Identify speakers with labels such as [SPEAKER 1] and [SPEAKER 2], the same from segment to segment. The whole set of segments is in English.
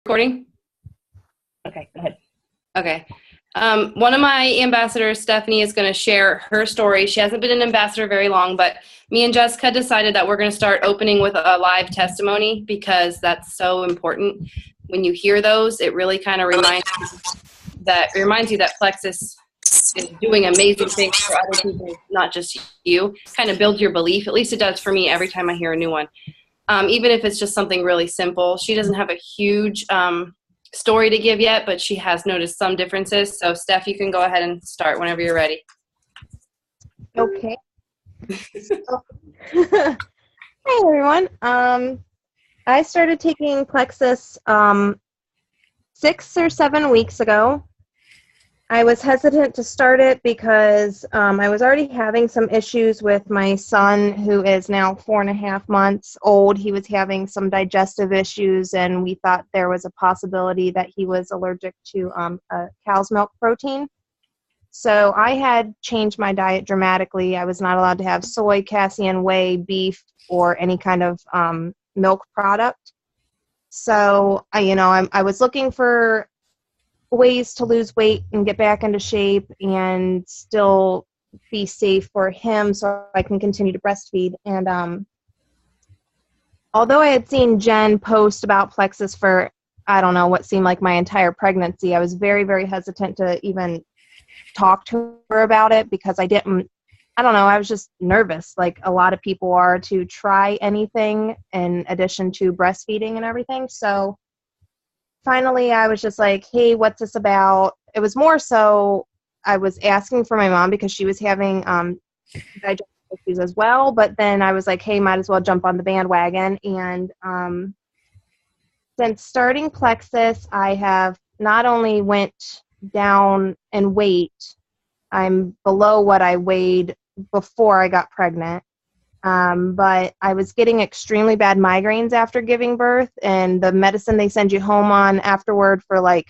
[SPEAKER 1] Recording?
[SPEAKER 2] Okay, go ahead.
[SPEAKER 1] Okay. One of my ambassadors, Stephanie, is going to share her story. She hasn't been an ambassador very long, but me and Jessica decided that we're going to start opening with a live testimony because that's so important. When you hear those, it really kind of reminds you that Plexus is doing amazing things for other people, not just you. Kind of builds your belief. At least it does for me every time I hear a new one. Even if it's just something really simple. She doesn't have a huge story to give yet, but she has noticed some differences. So, Steph, you can go ahead and start whenever you're ready.
[SPEAKER 3] Okay. Hi, everyone. I started taking Plexus 6 or 7 weeks ago. I was hesitant to start it because I was already having some issues with my son, who is now 4.5 months old. He was having some digestive issues, and we thought there was a possibility that he was allergic to a cow's milk protein. So I had changed my diet dramatically. I was not allowed to have soy, casein, whey, beef, or any kind of milk product. So I was looking for ways to lose weight and get back into shape and still be safe for him so I can continue to breastfeed. And although I had seen Jen post about Plexus for, I don't know, what seemed like my entire pregnancy, I was very, very hesitant to even talk to her about it because I was just nervous, like a lot of people are, to try anything in addition to breastfeeding and everything. So finally, I was just like, hey, what's this about? It was more so I was asking for my mom because she was having digestive issues as well. But then I was like, hey, might as well jump on the bandwagon. And since starting Plexus, I have not only went down in weight, I'm below what I weighed before I got pregnant. But I was getting extremely bad migraines after giving birth, and the medicine they send you home on afterward for like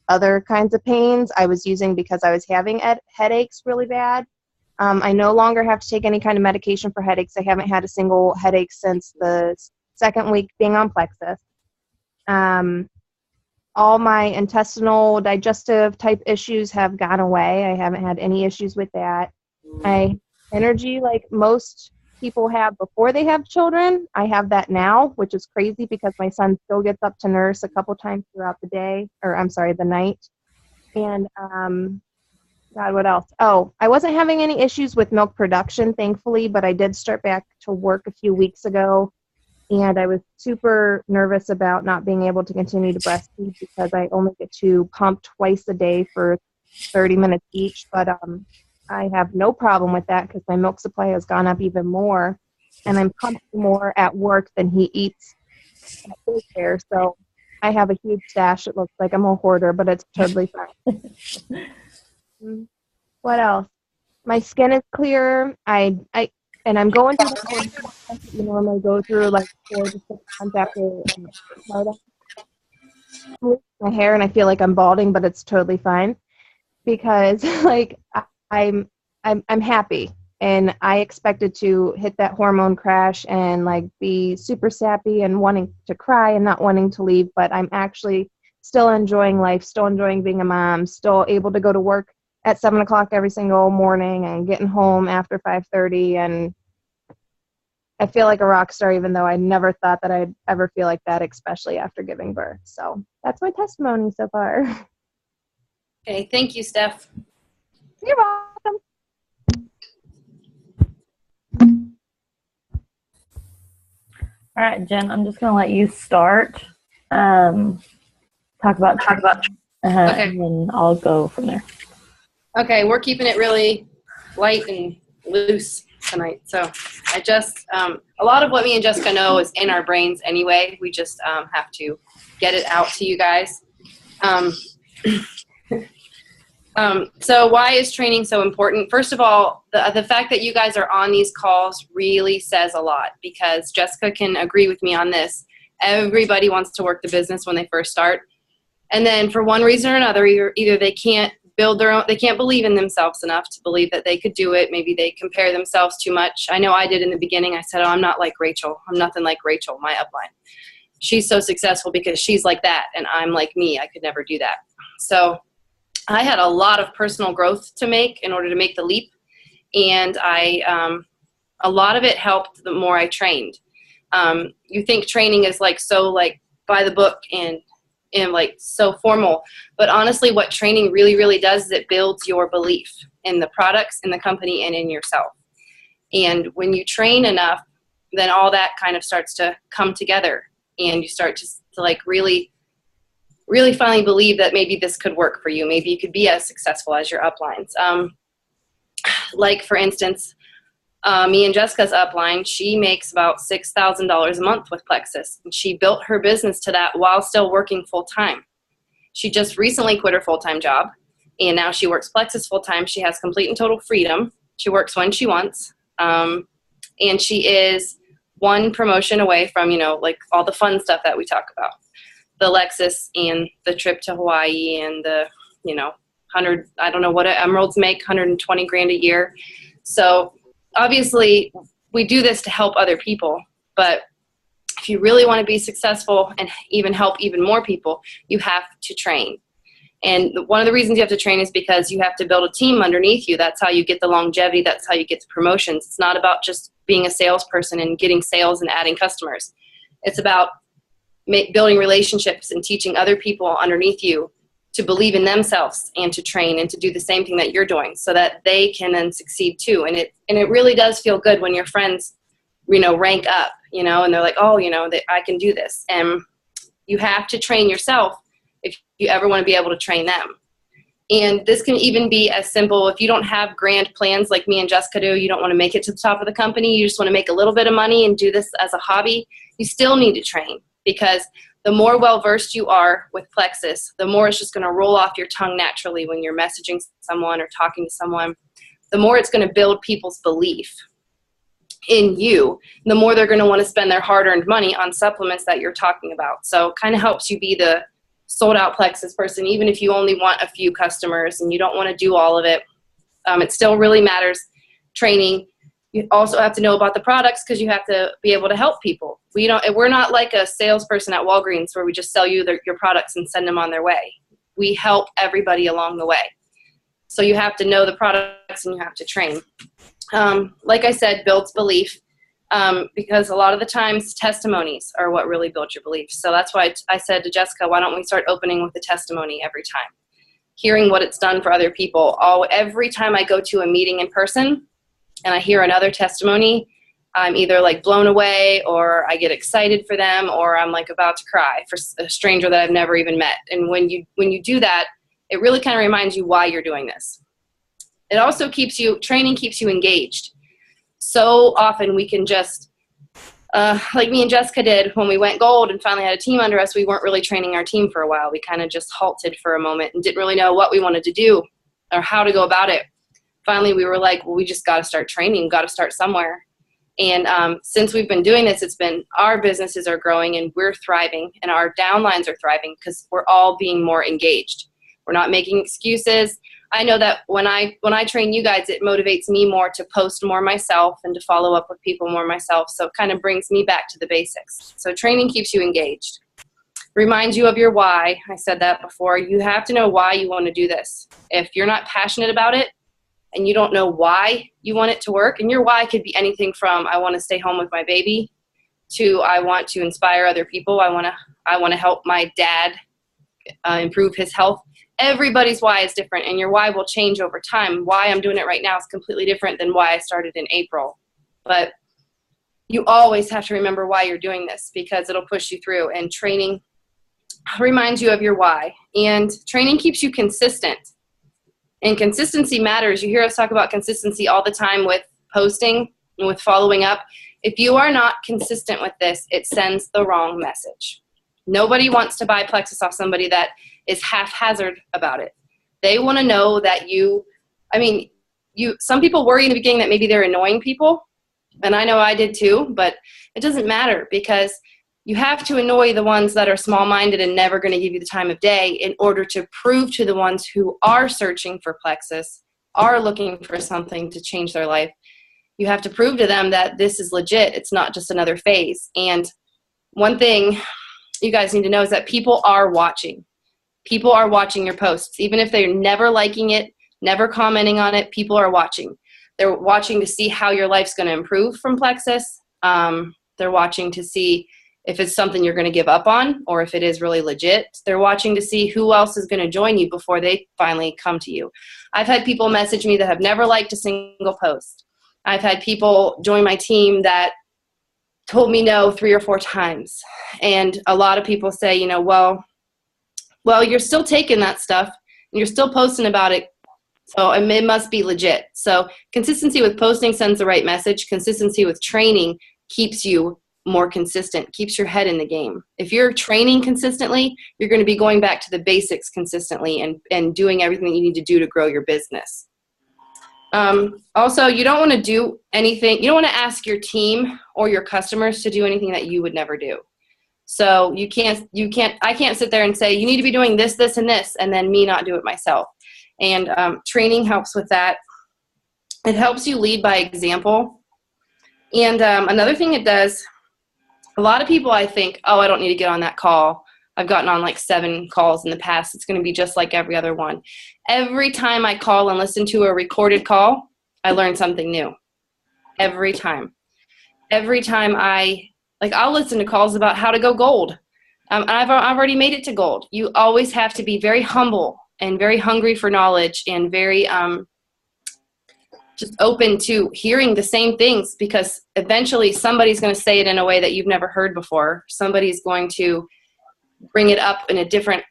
[SPEAKER 3] other kinds of pains I was using because I was having headaches really bad. I no longer have to take any kind of medication for headaches. I haven't had a single headache since the 2nd week being on Plexus. All my intestinal digestive type issues have gone away. I haven't had any issues with that. My energy, like most people have before they have children, I have that now, which is crazy because my son still gets up to nurse a couple times throughout the night. And God, what else? Oh, I wasn't having any issues with milk production, thankfully, but I did start back to work a few weeks ago, and I was super nervous about not being able to continue to breastfeed because I only get to pump twice a day for 30 minutes each, but I have no problem with that because my milk supply has gone up even more, and I'm pumping more at work than he eats at daycare. So I have a huge stash. It looks like I'm a hoarder, but it's totally fine. What else? My skin is clear. I'm going through the whole process that you normally go through, like 4 to 6 months after my hair, and I feel like I'm balding, but it's totally fine because like I'm happy, and I expected to hit that hormone crash and like be super sappy and wanting to cry and not wanting to leave, but I'm actually still enjoying life, still enjoying being a mom, still able to go to work at 7 o'clock every single morning and getting home after 5:30, and I feel like a rock star, even though I never thought that I'd ever feel like that, especially after giving birth. So that's my testimony so far.
[SPEAKER 1] Okay, thank you, Steph.
[SPEAKER 3] You're welcome.
[SPEAKER 2] All right, Jen, I'm just going to let you start. Talk about
[SPEAKER 1] Okay.
[SPEAKER 2] and then I'll go from there.
[SPEAKER 1] Okay, we're keeping it really light and loose tonight. So I just, a lot of what me and Jessica know is in our brains anyway. We just have to get it out to you guys. So why is training so important? First of all, the fact that you guys are on these calls really says a lot, because Jessica can agree with me on this. Everybody wants to work the business when they first start. And then for one reason or another, either they can't build their own, they can't believe in themselves enough to believe that they could do it. Maybe they compare themselves too much. I know I did in the beginning. I said, oh, I'm not like Rachel. I'm nothing like Rachel, my upline. she's so successful because she's like that, and I'm like me. I could never do that. So I had a lot of personal growth to make in order to make the leap, and a lot of it helped the more I trained. You think training is like so like by the book and like so formal, but honestly what training really, really does is it builds your belief in the products, in the company, and in yourself. And when you train enough, then all that kind of starts to come together, and you start to like really, really finally believe that maybe this could work for you. Maybe you could be as successful as your uplines. Like for instance, me and Jessica's upline, she makes about $6,000 a month with Plexus. And she built her business to that while still working full-time. She just recently quit her full-time job, and now she works Plexus full-time. She has complete and total freedom. She works when she wants. And she is one promotion away from, like all the fun stuff that we talk about. The Lexus and the trip to Hawaii and the, 100, I don't know what emeralds make, 120 grand a year. So obviously we do this to help other people, but if you really want to be successful and even help even more people, you have to train. And one of the reasons you have to train is because you have to build a team underneath you. That's how you get the longevity. That's how you get the promotions. It's not about just being a salesperson and getting sales and adding customers. It's about building relationships and teaching other people underneath you to believe in themselves and to train and to do the same thing that you're doing so that they can then succeed too. And it really does feel good when your friends, rank up, and they're like, oh, that I can do this. And you have to train yourself if you ever want to be able to train them. And this can even be as simple if you don't have grand plans like me and Jessica do. You don't want to make it to the top of the company. You just want to make a little bit of money and do this as a hobby. You still need to train, because the more well-versed you are with Plexus, the more it's just going to roll off your tongue naturally when you're messaging someone or talking to someone. The more it's going to build people's belief in you, the more they're going to want to spend their hard-earned money on supplements that you're talking about. So it kind of helps you be the sold-out Plexus person, even if you only want a few customers and you don't want to do all of it. It still really matters, training. You also have to know about the products because you have to be able to help people. We're not like a salesperson at Walgreens where we just sell you your products and send them on their way. We help everybody along the way. So you have to know the products and you have to train. Like I said, builds belief, because a lot of the times testimonies are what really build your belief. So that's why I said to Jessica, why don't we start opening with a testimony every time? Hearing what it's done for other people. Every time I go to a meeting in person, and I hear another testimony, I'm either like blown away or I get excited for them or I'm like about to cry for a stranger that I've never even met. And when you do that, it really kind of reminds you why you're doing this. It also training keeps you engaged. So often we can just, like me and Jessica did when we went gold and finally had a team under us, we weren't really training our team for a while. We kind of just halted for a moment and didn't really know what we wanted to do or how to go about it. Finally, we were like, well, we just got to start training, got to start somewhere. And since we've been doing this, our businesses are growing and we're thriving and our downlines are thriving because we're all being more engaged. We're not making excuses. I know that when I train you guys, it motivates me more to post more myself and to follow up with people more myself. So it kind of brings me back to the basics. So training keeps you engaged. Reminds you of your why. I said that before. You have to know why you want to do this. If you're not passionate about it, and you don't know why you want it to work, and your why could be anything from I want to stay home with my baby to I want to inspire other people. I want to help my dad improve his health. Everybody's why is different, and your why will change over time. Why I'm doing it right now is completely different than why I started in April. But you always have to remember why you're doing this because it'll push you through, and training reminds you of your why. And training keeps you consistent. And consistency matters. You hear us talk about consistency all the time with posting and with following up. If you are not consistent with this, it sends the wrong message. Nobody wants to buy Plexus off somebody that is haphazard about it. They want to know that some people worry in the beginning that maybe they're annoying people. And I know I did too, but it doesn't matter because you have to annoy the ones that are small-minded and never going to give you the time of day in order to prove to the ones who are searching for Plexus, are looking for something to change their life. You have to prove to them that this is legit. It's not just another phase. And one thing you guys need to know is that people are watching. People are watching your posts. Even if they're never liking it, never commenting on it, people are watching. They're watching to see how your life's going to improve from Plexus. They're watching to see if it's something you're going to give up on or if it is really legit. They're watching to see who else is going to join you before they finally come to you. I've had people message me that have never liked a single post. I've had people join my team that told me no 3 or 4 times. And a lot of people say, you know, well, you're still taking that stuff and you're still posting about it. So it must be legit. So consistency with posting sends the right message. Consistency with training keeps you more consistent, keeps your head in the game. If you're training consistently, you're going to be going back to the basics consistently and doing everything that you need to do to grow your business. Also, you don't want to do anything, you don't want to ask your team or your customers to do anything that you would never do. So I can't sit there and say, you need to be doing this, this, and this, and then me not do it myself. And training helps with that. It helps you lead by example. And another thing it does, a lot of people, I think, oh, I don't need to get on that call. I've gotten on like 7 calls in the past. It's going to be just like every other one. Every time I call and listen to a recorded call, I learn something new. Every time. Every time I'll listen to calls about how to go gold. I've already made it to gold. You always have to be very humble and very hungry for knowledge and very just open to hearing the same things, because eventually somebody's going to say it in a way that you've never heard before. Somebody's going to bring it up in a different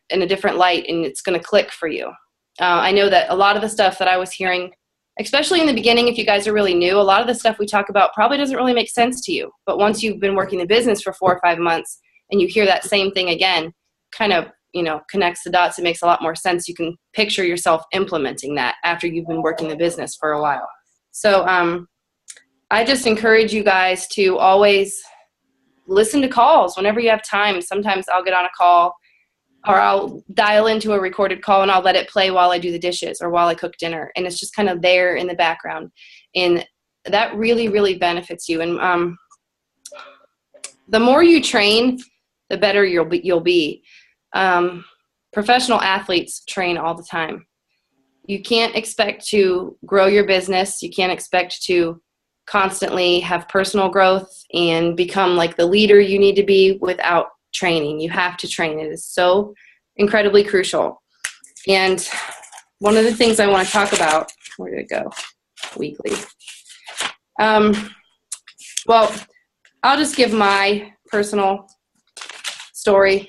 [SPEAKER 1] light, and it's going to click for you. I know that a lot of the stuff that I was hearing, especially in the beginning, if you guys are really new, a lot of the stuff we talk about probably doesn't really make sense to you. But once you've been working the business for 4 or 5 months and you hear that same thing again, kind of, connects the dots. It makes a lot more sense. You can picture yourself implementing that after you've been working the business for a while. So I just encourage you guys to always listen to calls whenever you have time. Sometimes I'll get on a call, or I'll dial into a recorded call and I'll let it play while I do the dishes or while I cook dinner. And it's just kind of there in the background. And that really, really benefits you. And the more you train, the better you'll be. Professional athletes train all the time. You can't expect to grow your business. You can't expect to constantly have personal growth and become like the leader you need to be without training. You have to train. It is so incredibly crucial. And one of the things I want to talk about, where did it go? Weekly. Well, I'll just give my personal story.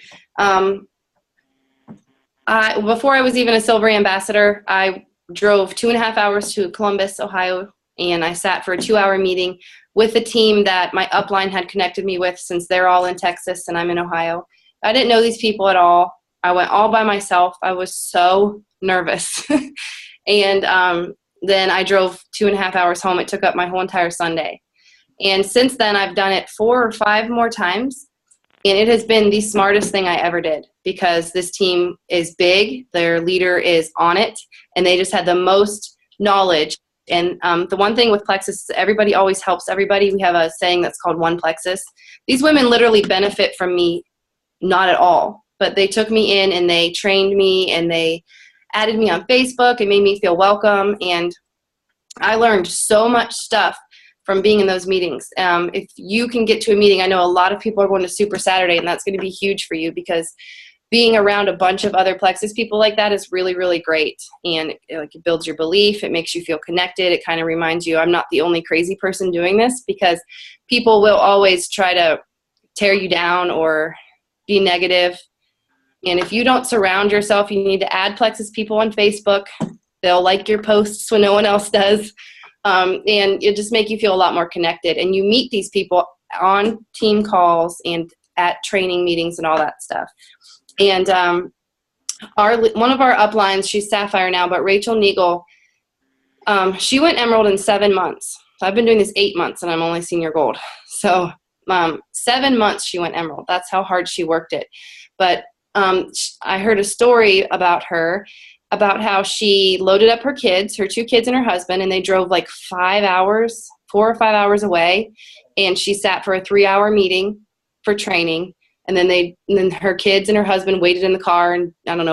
[SPEAKER 1] Before I was even a Silver Ambassador, I drove 2.5 hours to Columbus, Ohio, and I sat for a 2-hour meeting with a team that my upline had connected me with, since they're all in Texas and I'm in Ohio. I didn't know these people at all. I went all by myself. I was so nervous. And then I drove 2.5 hours home. It took up my whole entire Sunday. And since then, I've done it 4 or 5 more times. And it has been the smartest thing I ever did, because this team is big, their leader is on it, and they just had the most knowledge. And the one thing with Plexus is everybody always helps everybody. We have a saying that's called One Plexus. These women literally benefit from me not at all, but they took me in and they trained me and they added me on Facebook and made me feel welcome. And I learned so much stuff from being in those meetings. If you can get to a meeting, I know a lot of people are going to Super Saturday, and that's going to be huge for you, because being around a bunch of other Plexus people like that is really, really great. And it builds your belief. It makes you feel connected. It kind of reminds you, I'm not the only crazy person doing this, because people will always try to tear you down or be negative. And if you don't surround yourself, you need to add Plexus people on Facebook. They'll like your posts when no one else does. And it'll just make you feel a lot more connected. And you meet these people on team calls and at training meetings and all that stuff. And one of our uplines, she's Sapphire now, but Rachel Neagle, she went Emerald in 7 months. So I've been doing this 8 months, and I'm only Senior Gold. So 7 months she went Emerald. That's how hard she worked it. But I heard a story about her, about how she loaded up her kids, her 2 kids and her husband, and they drove like 5 hours, 4 or 5 hours away, and she sat for a 3-hour meeting for training. And then her kids and her husband waited in the car, and I don't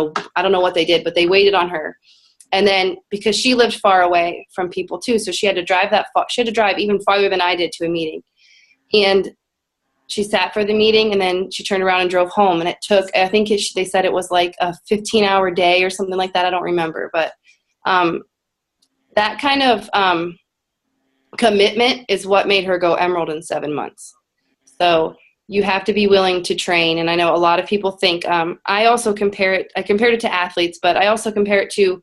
[SPEAKER 1] know what they did, but they waited on her. And then because she lived far away from people too, so she had to drive she had to drive even farther than I did to a meeting. And she sat for the meeting, and then she turned around and drove home. And it took, I think they said it was like a 15-hour day or something like that. I don't remember, but that kind of commitment is what made her go Emerald in 7 months. So you have to be willing to train. And I know a lot of people think, I compared it to athletes, but I also compare it to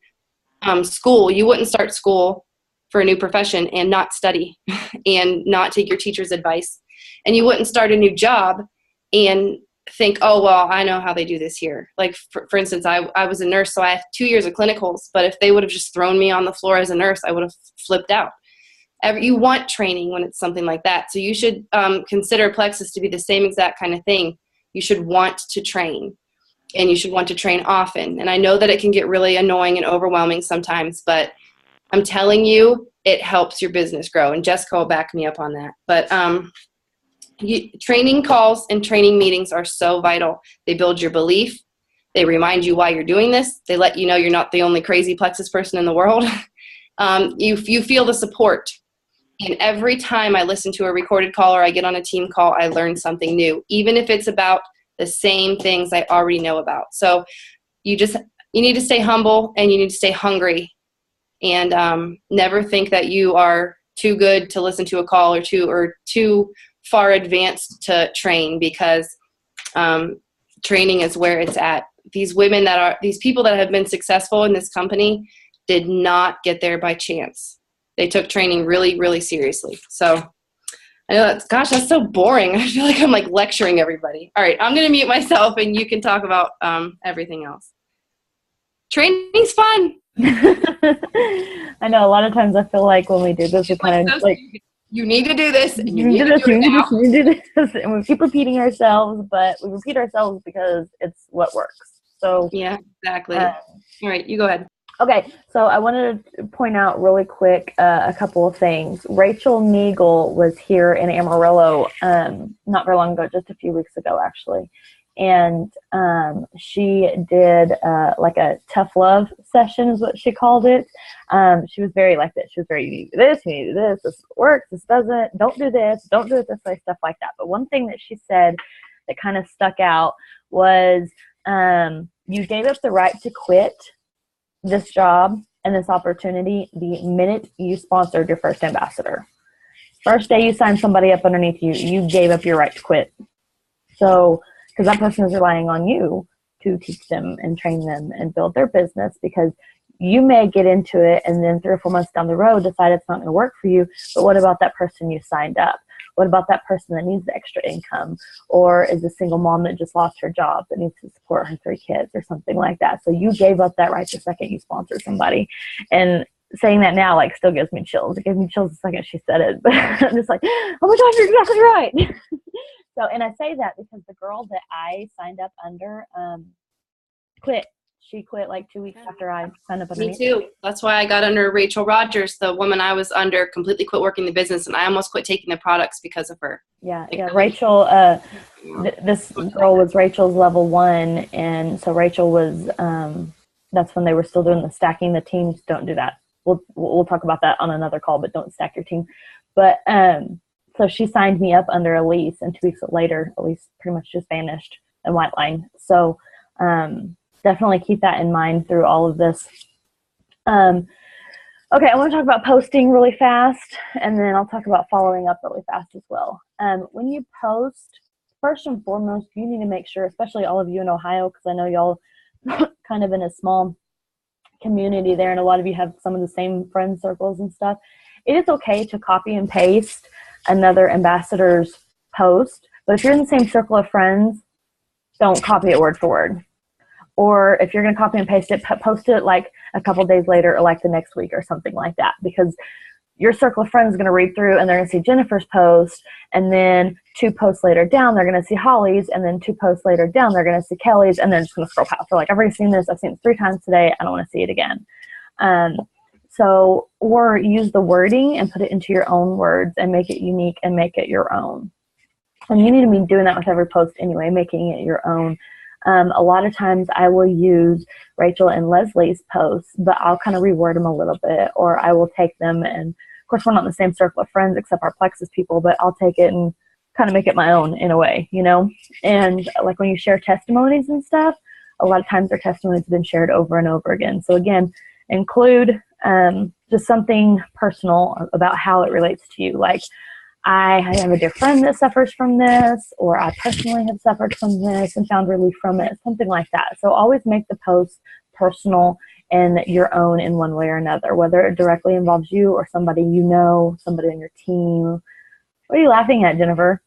[SPEAKER 1] school. You wouldn't start school for a new profession and not study and not take your teacher's advice. And you wouldn't start a new job and think, oh, well, I know how they do this here. Like, for instance, I was a nurse, so I have 2 years of clinicals, but if they would have just thrown me on the floor as a nurse, I would have flipped out. You want training when it's something like that. So you should consider Plexus to be the same exact kind of thing. You should want to train, and you should want to train often. And I know that it can get really annoying and overwhelming sometimes, but I'm telling you, it helps your business grow. And Jessica will back me up on that. But training calls and training meetings are so vital. They build your belief. They remind you why you're doing this. They let you know you're not the only crazy Plexus person in the world. You feel the support. And every time I listen to a recorded call or I get on a team call, I learn something new, even if it's about the same things I already know about. So you need to stay humble, and you need to stay hungry, and never think that you are too good to listen to a call or too far advanced to train, because training is where it's at. These people that have been successful in this company did not get there by chance. They took training really, really seriously. So I know that's so boring. I feel like I'm like lecturing everybody. All right, I'm going to mute myself, and you can talk about everything else. Training's fun.
[SPEAKER 2] I know a lot of times I feel like when we do this, we kind of like,
[SPEAKER 1] you need to do this, and
[SPEAKER 2] you need to do this, and we keep repeating ourselves, but we repeat ourselves because it's what works. So
[SPEAKER 1] yeah, exactly. All right, you go ahead.
[SPEAKER 2] Okay, so I wanted to point out really quick a couple of things. Rachel Neagle was here in Amarillo not very long ago, just a few weeks ago, actually. And she did like a tough love session is what she called it. She was very like this. She was very, you need to do this, you need to do this works, this doesn't, don't do this, don't do it this way, stuff like that. But one thing that she said that kind of stuck out was you gave up the right to quit this job and this opportunity the minute you sponsored your first ambassador. First day you signed somebody up underneath you, you gave up your right to quit. So, because that person is relying on you to teach them and train them and build their business, because you may get into it and then 3 or 4 months down the road decide it's not going to work for you. But what about that person you signed up? What about that person that needs the extra income, or is a single mom that just lost her job that needs to support her 3 kids or something like that? So you gave up that right the second you sponsored somebody. And saying that now like still gives me chills. It gave me chills the second she said it, but I'm just like, oh my gosh, you're exactly right. So, and I say that because the girl that I signed up under quit. She quit like 2 weeks after I signed up underneath. Me
[SPEAKER 1] too. That's why I got under Rachel Rogers. The woman I was under completely quit working the business, and I almost quit taking the products because of her.
[SPEAKER 2] Yeah, yeah. Rachel, this girl was Rachel's level 1, and so Rachel was. That's when they were still doing the stacking the teams. Don't do that. We'll talk about that on another call, but don't stack your team. But so she signed me up under Elise, and 2 weeks later, Elise pretty much just vanished in White Line. So. Definitely keep that in mind through all of this. Okay, I want to talk about posting really fast, and then I'll talk about following up really fast as well. When you post, first and foremost, you need to make sure, especially all of you in Ohio, because I know y'all kind of in a small community there, and a lot of you have some of the same friend circles and stuff. It is okay to copy and paste another ambassador's post, but if you're in the same circle of friends, don't copy it word for word. Or if you're going to copy and paste it, post it like a couple days later or like the next week or something like that, because your circle of friends is going to read through and they're going to see Jennifer's post, and then 2 posts later down, they're going to see Holly's, and then 2 posts later down, they're going to see Kelly's, and they're just going to scroll past. They're like, I've already seen this. I've seen it 3 times today. I don't want to see it again. So, or use the wording and put it into your own words and make it unique and make it your own. And you need to be doing that with every post anyway, making it your own. A lot of times I will use Rachel and Leslie's posts, but I'll kind of reword them a little bit, or I will take them, and of course we're not in the same circle of friends except our Plexus people, but I'll take it and kind of make it my own in a way, you know? And like when you share testimonies and stuff, a lot of times their testimonies have been shared over and over again. So again, include just something personal about how it relates to you. Like, I have a dear friend that suffers from this, or I personally have suffered from this and found relief from it, something like that. So always make the post personal and your own in one way or another, whether it directly involves you or somebody you know, somebody on your team. What are you laughing at, Jennifer?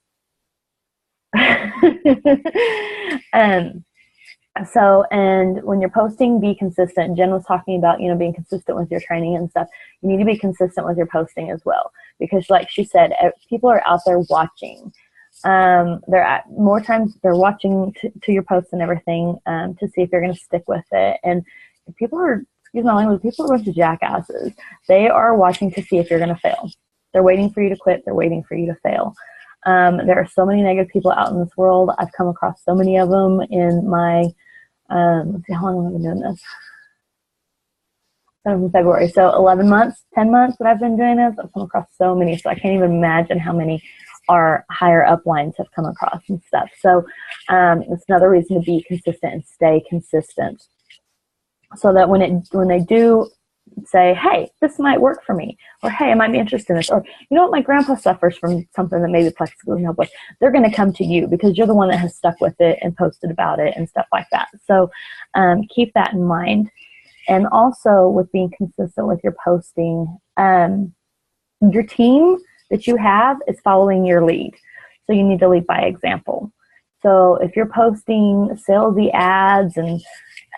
[SPEAKER 2] And when you're posting, be consistent. Jen was talking about, being consistent with your training and stuff. You need to be consistent with your posting as well, because like she said, people are out there watching. More times they're watching to your posts and everything to see if you're going to stick with it. And people are, excuse my language, people are a bunch of jackasses. They are watching to see if you're going to fail. They're waiting for you to quit. They're waiting for you to fail. There are so many negative people out in this world. I've come across so many of them in my, let's see, how long have I been doing this? Since February. So 11 months, 10 months that I've been doing this, I've come across so many. So I can't even imagine how many our higher up lines have come across and stuff. So it's another reason to be consistent and stay consistent. So that when they do say, hey, this might work for me, or hey, I might be interested in this, or you know what, my grandpa suffers from something that maybe Plexus can help with, they're going to come to you because you're the one that has stuck with it and posted about it and stuff like that. So keep that in mind. And also with being consistent with your posting, your team that you have is following your lead. So you need to lead by example. So if you're posting salesy ads and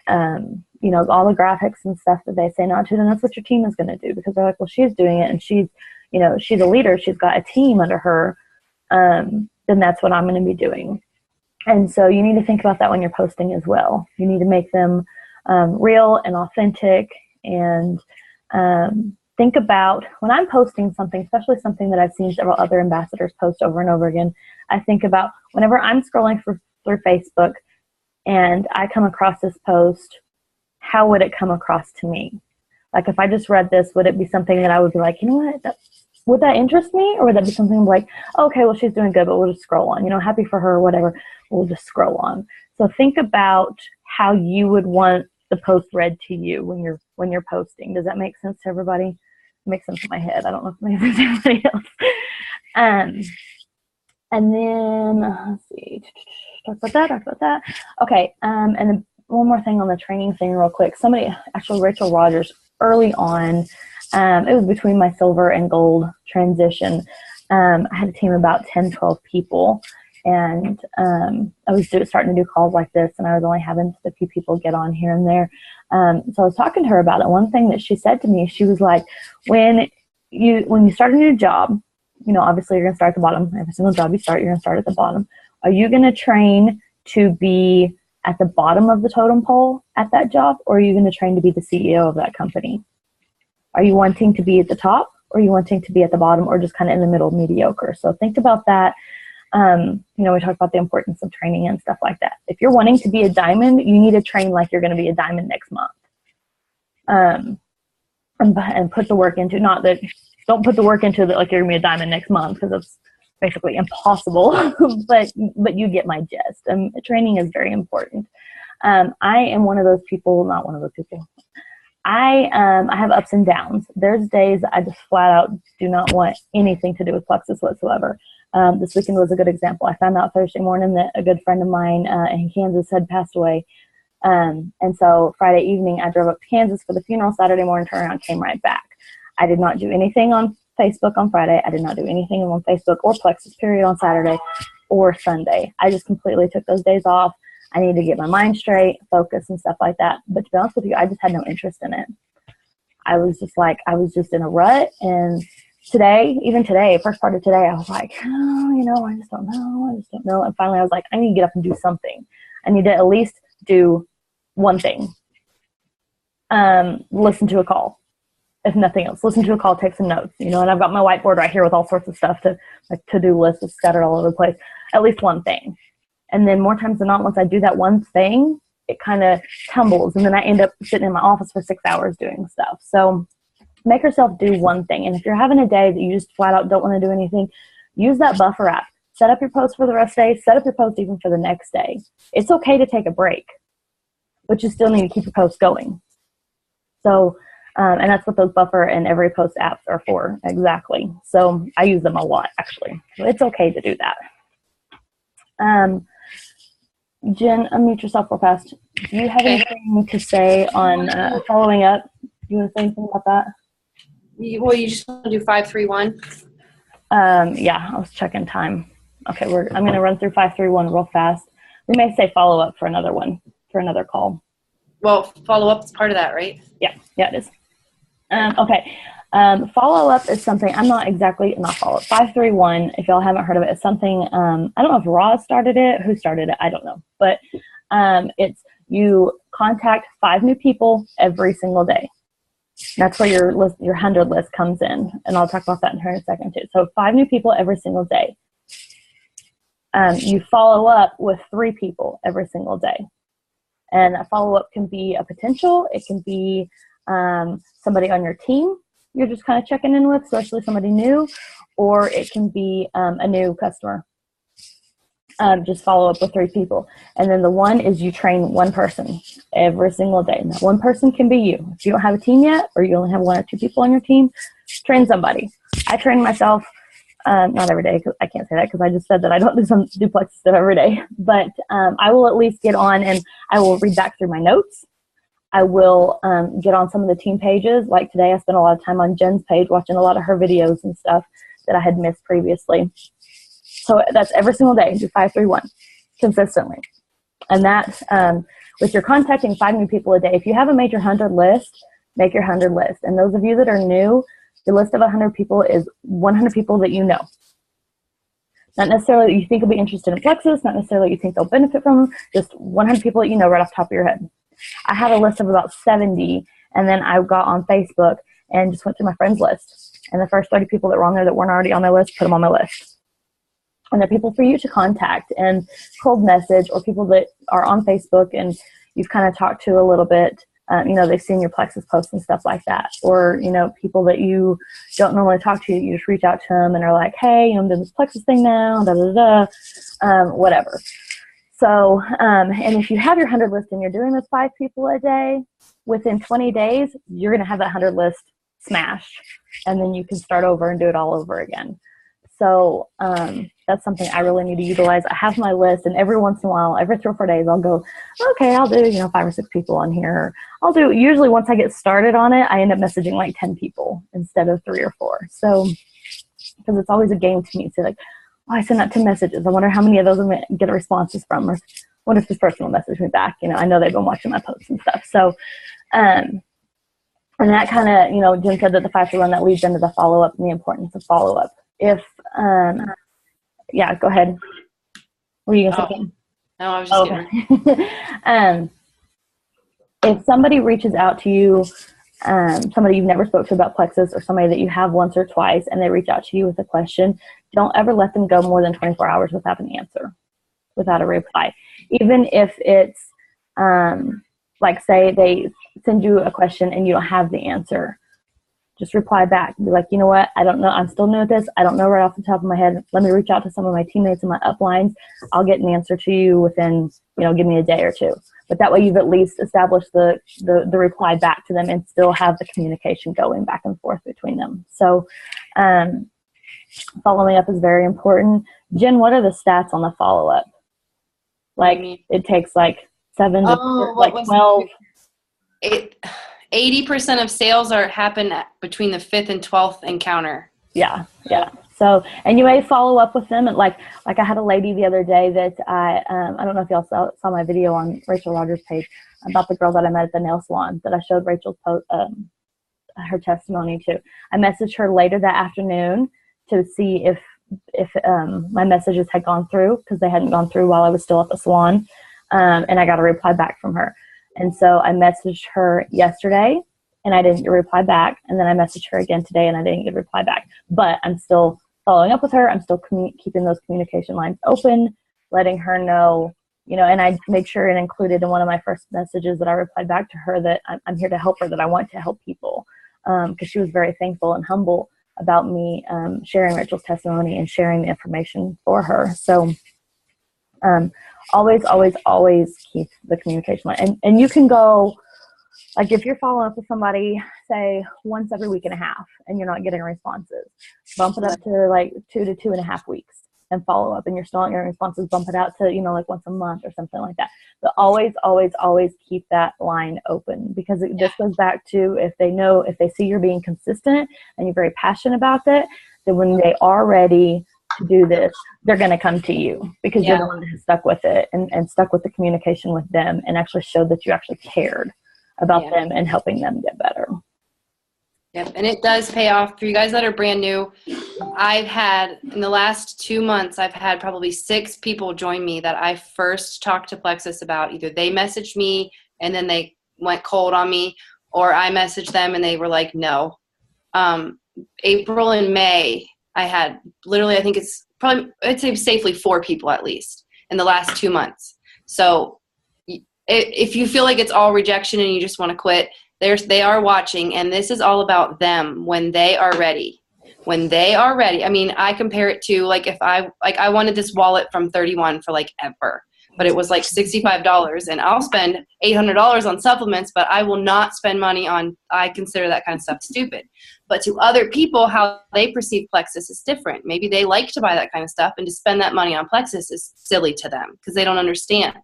[SPEAKER 2] all the graphics and stuff that they say not to, then that's what your team is going to do, because they're like, well, she's doing it and she's a leader. She's got a team under her. Then that's what I'm going to be doing. And so you need to think about that when you're posting as well. You need to make them real and authentic, and think about when I'm posting something, especially something that I've seen several other ambassadors post over and over again. I think about whenever I'm scrolling through Facebook and I come across this post, how would it come across to me? Like if I just read this, would it be something that I would be like, you know what, would that interest me? Or would that be something like, okay, well, she's doing good, but we'll just scroll on, happy for her, whatever, we'll just scroll on. So think about how you would want the post read to you when you're posting. Does that make sense to everybody? It makes sense in my head. I don't know if it makes sense to everybody else. And then, let's see, talk about that. Okay, and then one more thing on the training thing real quick. Rachel Rogers, early on, it was between my silver and gold transition. I had a team of about 10, 12 people, and I was starting to do calls like this, and I was only having a few people get on here and there. So I was talking to her about it. One thing that she said to me, she was like, when you start a new job, obviously you're going to start at the bottom. Every single job you start, you're going to start at the bottom. Are you going to train to be at the bottom of the totem pole at that job, or are you going to train to be the CEO of that company? Are you wanting to be at the top, or are you wanting to be at the bottom, or just kind of in the middle, mediocre? So think about that. We talk about the importance of training and stuff like that. If you're wanting to be a diamond, you need to train like you're going to be a diamond next month. And put the work into, don't put the work into that like you're going to be a diamond next month, because it's basically impossible, but you get my gist. Training is very important. I am not one of those people. I have ups and downs. There's days I just flat out do not want anything to do with Plexus whatsoever. This weekend was a good example. I found out Thursday morning that a good friend of mine in Kansas had passed away. And so Friday evening, I drove up to Kansas for the funeral. Saturday morning, turned around, came right back. I did not do anything on Facebook on Friday. I did not do anything on Facebook or Plexus period on Saturday or Sunday. I just completely took those days off. I needed to get my mind straight, focus and stuff like that. But to be honest with you, I just had no interest in it. I was just in a rut. And even today, first part of today, I was like, I just don't know. And finally I was like, I need to get up and do something. I need to at least do one thing. Listen to a call. if nothing else. Listen to a call, take some notes, and I've got my whiteboard right here with all sorts of stuff to-do lists scattered all over the place. At least one thing. And then more times than not, once I do that one thing, it kind of tumbles, and then I end up sitting in my office for 6 hours doing stuff. So make yourself do one thing. And if you're having a day that you just flat out don't want to do anything, use that buffer app. Set up your post for the rest of the day. Set up your post even for the next day. It's okay to take a break, but you still need to keep your post going. So, and that's what those buffer and every post apps are for, exactly. So I use them a lot, actually. So it's okay to do that. Jen, unmute yourself real fast. Do you have anything to say on following up? Do you want to say anything about that?
[SPEAKER 1] Well, you just want to do 531?
[SPEAKER 2] Yeah, I was checking time. Okay, I'm going to run through 531 real fast. We may say follow up for another one, for another call.
[SPEAKER 1] Well, follow up is part of that, right?
[SPEAKER 2] Yeah, it is. Okay. Follow up is something, not follow up. 531, if y'all haven't heard of it, is something, I don't know if Roz started it, who started it, I don't know. But it's you contact 5 new people every single day. That's where your 100 list comes in. And I'll talk about that in here in a second too. So 5 new people every single day. You follow up with 3 people every single day. And a follow-up can be a potential. It can be somebody on your team you're just kind of checking in with, especially somebody new, or it can be a new customer. Just follow up with 3 people. And then the one is you train 1 person every single day. And that 1 person can be you. If you don't have a team yet, or you only have 1 or 2 people on your team, train somebody. I train myself, not every day, because I can't say that because I just said that I don't do some duplex stuff every day. But I will at least get on and I will read back through my notes. I will get on some of the team pages. Like today, I spent a lot of time on Jen's page watching a lot of her videos and stuff that I had missed previously. So that's every single day, do 531 consistently. And that, with your contacting 5 new people a day, if you have a major 100 list, make your 100 list. And those of you that are new, the list of 100 people is 100 people that you know. Not necessarily that you think will be interested in Plexus, not necessarily that you think they'll benefit from them, just 100 people that you know right off the top of your head. I had a list of about 70, and then I got on Facebook and just went through my friends list. And the first 30 people that were on there that weren't already on my list, put them on my list. And they're people for you to contact and cold message, or people that are on Facebook and you've kind of talked to a little bit. They've seen your Plexus posts and stuff like that. Or, people that you don't normally talk to, you just reach out to them and are like, hey, I'm doing this Plexus thing now, whatever. So, and if you have your 100 list and you're doing this 5 people a day, within 20 days, you're going to have that 100 list smashed. And then you can start over and do it all over again. So that's something I really need to utilize. I have my list, and every once in a while, every 3 or 4 days, I'll go, okay, I'll do 5 or 6 people on here. I'll do, usually once I get started on it, I end up messaging like 10 people instead of 3 or 4. So, because it's always a game to me to like, oh, I sent out 10 messages. I wonder how many of those I'm going to get responses from, or what if this person will message me back? I know they've been watching my posts and stuff. So, and that kind of, Jen said that the 5-to-1 that leads into the follow-up and the importance of follow-up. If, yeah, go ahead. Were you going to say something?
[SPEAKER 1] No, I was just
[SPEAKER 2] kidding. If somebody reaches out to you, somebody you've never spoke to about Plexus, or somebody that you have once or twice, and they reach out to you with a question, don't ever let them go more than 24 hours without an answer, without a reply. Even if it's, like say they send you a question and you don't have the answer, just reply back. Be like, you know what? I don't know. I'm still new at this. I don't know right off the top of my head. Let me reach out to some of my teammates and my uplines. I'll get an answer to you within, give me a day or 2. But that way you've at least established the reply back to them and still have the communication going back and forth between them. So following up is very important. Jen, what are the stats on the follow-up? Like it takes like 7 to 12.
[SPEAKER 1] 80% of sales happen between the 5th and 12th encounter.
[SPEAKER 2] Yeah. So, and you may follow up with them. And like I had a lady the other day that I don't know if y'all saw my video on Rachel Rogers' page about the girl that I met at the nail salon that I showed Rachel's post, her testimony to. I messaged her later that afternoon to see if my messages had gone through, because they hadn't gone through while I was still at the salon. And I got a reply back from her. And so I messaged her yesterday and I didn't get a reply back. And then I messaged her again today and I didn't get a reply back. But I'm still following up with her. I'm still keeping those communication lines open, letting her know, you know, and I made sure and included in one of my first messages that I replied back to her that I'm here to help her, that I want to help people, because she was very thankful and humble about me sharing Rachel's testimony and sharing the information for her. So always, always, always keep the communication line. And you can go, like if you're following up with somebody, say once every week and a half, and you're not getting responses, bump it up to like 2 to 2.5 weeks and follow up, and you're still not getting responses, bump it out to, you know, like once a month or something like that. But always, always, always keep that line open, because this goes back to, if they see you're being consistent and you're very passionate about it, then when they are ready to do this, they're going to come to you, because you're the one that stuck with it and stuck with the communication with them and actually showed that you actually cared about them and helping them get better.
[SPEAKER 1] Yep, and it does pay off. For you guys that are brand new, I've had, in the last 2 months, I've had probably 6 people join me that I first talked to Plexus about. Either they messaged me and then they went cold on me, or I messaged them and they were like, no. April and May, I had literally, I think it's probably, I'd say safely 4 people at least in the last 2 months. So if you feel like it's all rejection and you just want to quit, they are watching, and this is all about them when they are ready. When they are ready. I mean, I compare it to, like, if I wanted this wallet from 31 for like ever, but it was like $65, and I'll spend $800 on supplements, but I will not spend money on, I consider that kind of stuff stupid. But to other people, how they perceive Plexus is different. Maybe they like to buy that kind of stuff, and to spend that money on Plexus is silly to them because they don't understand.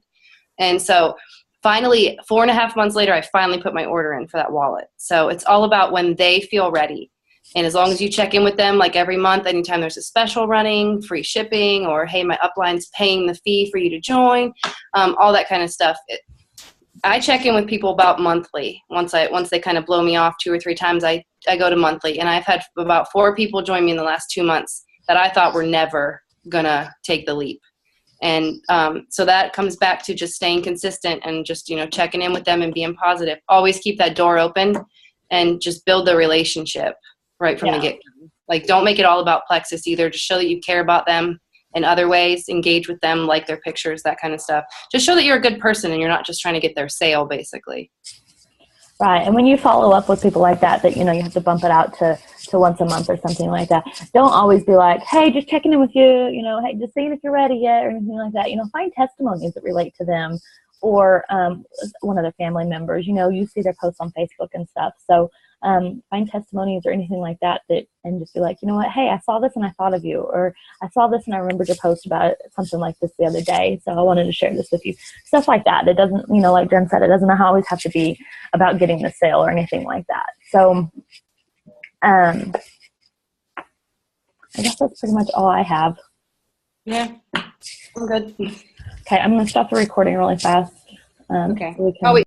[SPEAKER 1] And so finally, 4.5 months later, I finally put my order in for that wallet. So it's all about when they feel ready. And as long as you check in with them, like every month, anytime there's a special running, free shipping, or hey, my upline's paying the fee for you to join, all that kind of stuff. I check in with people about monthly. Once they kind of blow me off 2 or 3 times, I go to monthly. And I've had about 4 people join me in the last 2 months that I thought were never gonna take the leap. And so that comes back to just staying consistent and just, you know, checking in with them and being positive. Always keep that door open and just build the relationship right from the get-go. Like, don't make it all about Plexus either. Just show that you care about them in other ways. Engage with them, like their pictures, that kind of stuff. Just show that you're a good person and you're not just trying to get their sale, basically.
[SPEAKER 2] Right. And when you follow up with people like that, you know, you have to bump it out to once a month or something like that. Don't always be like, hey, just checking in with you, you know, hey, just seeing if you're ready yet or anything like that. You know, find testimonies that relate to them, or one of their family members. You know, you see their posts on Facebook and stuff. So find testimonies or anything like that, and just be like, you know what, hey, I saw this and I thought of you, or I saw this and I remembered your post about it, something like this the other day, so I wanted to share this with you. Stuff like that. It doesn't, you know, like Jen said, it doesn't always have to be about getting the sale or anything like that. So I guess that's pretty much all I have.
[SPEAKER 1] Yeah, I'm good.
[SPEAKER 2] Okay, I'm going to stop the recording really fast.
[SPEAKER 1] Okay.
[SPEAKER 2] So we can...
[SPEAKER 1] Oh, wait.